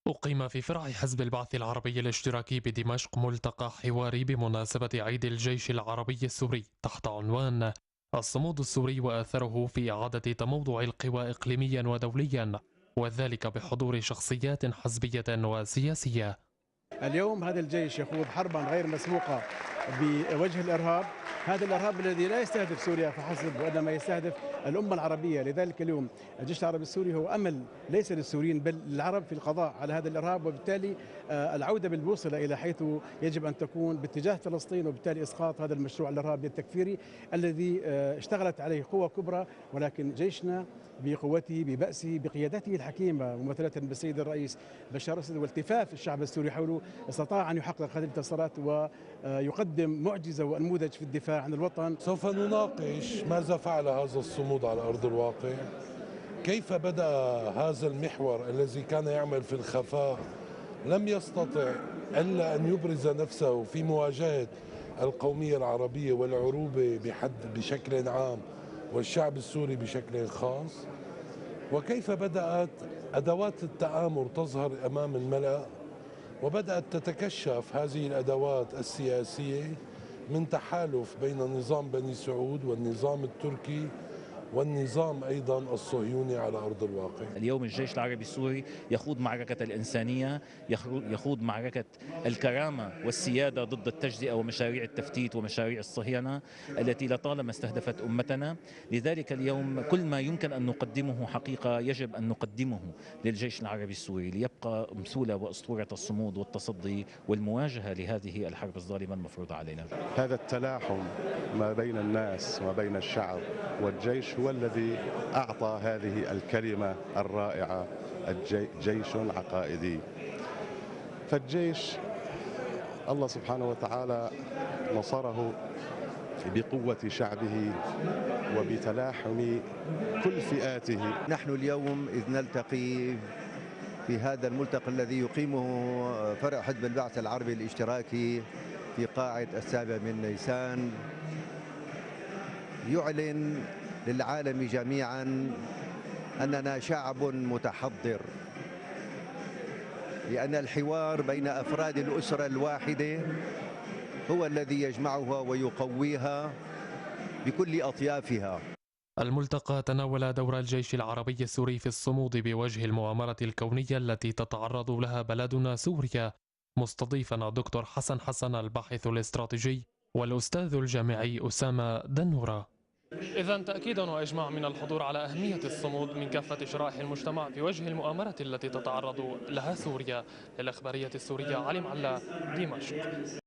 أقيم في فرع حزب البعث العربي الاشتراكي بدمشق ملتقى حواري بمناسبة عيد الجيش العربي السوري تحت عنوان الصمود السوري وآثره في إعادة تموضع القوى إقليميا ودوليا، وذلك بحضور شخصيات حزبية وسياسية. اليوم هذا الجيش يخوض حربا غير مسبوقة بوجه الإرهاب. هذا الإرهاب الذي لا يستهدف سوريا فحسب وإنما يستهدف الأمة العربية. لذلك اليوم الجيش العربي السوري هو أمل ليس للسوريين بل للعرب في القضاء على هذا الإرهاب، وبالتالي العودة بالبوصلة إلى حيث يجب أن تكون باتجاه فلسطين، وبالتالي إسقاط هذا المشروع الإرهابي التكفيري الذي اشتغلت عليه قوى كبرى. ولكن جيشنا بقوته ببأسه بقيادته الحكيمة ممثلة بالسيد الرئيس بشار الأسد والتفاف الشعب السوري حوله استطاع أن يحقق هذه الانتصارات ويقدم معجزة ونموذج في الدفاع عن الوطن. سوف نناقش ماذا فعل هذا الصمود على أرض الواقع، كيف بدأ هذا المحور الذي كان يعمل في الخفاء لم يستطع إلا أن يبرز نفسه في مواجهة القومية العربية والعروبة بشكل عام والشعب السوري بشكل خاص، وكيف بدأت أدوات التآمر تظهر أمام الملأ وبدأت تتكشف هذه الأدوات السياسية من تحالف بين نظام بني سعود والنظام التركي والنظام أيضا الصهيوني على أرض الواقع. اليوم الجيش العربي السوري يخوض معركة الإنسانية، يخوض معركة الكرامة والسيادة ضد التجزئة ومشاريع التفتيت ومشاريع الصهيونة التي لطالما استهدفت أمتنا. لذلك اليوم كل ما يمكن أن نقدمه حقيقة يجب أن نقدمه للجيش العربي السوري ليبقى أمثولة وأسطورة الصمود والتصدي والمواجهة لهذه الحرب الظالمة المفروضة علينا. هذا التلاحم ما بين الناس وما بين الشعب والجيش هو الذي أعطى هذه الكلمة الرائعة جيش عقائدي. فالجيش الله سبحانه وتعالى نصره بقوة شعبه وبتلاحم كل فئاته. نحن اليوم إذ نلتقي في هذا الملتقى الذي يقيمه فرع حزب البعث العربي الاشتراكي في قاعة 7 نيسان، يعلن للعالم جميعا أننا شعب متحضر، لأن الحوار بين أفراد الأسرة الواحدة هو الذي يجمعها ويقويها بكل أطيافها. الملتقى تناول دور الجيش العربي السوري في الصمود بوجه المؤامرة الكونية التي تتعرض لها بلدنا سوريا، مستضيفا الدكتور حسن الباحث الاستراتيجي والأستاذ الجامعي أسامة دنورة. إذا تأكيدا وإجماع من الحضور على أهمية الصمود من كافة شرائح المجتمع في وجه المؤامرة التي تتعرض لها سوريا. للإخبارية السورية علي معلا، دمشق.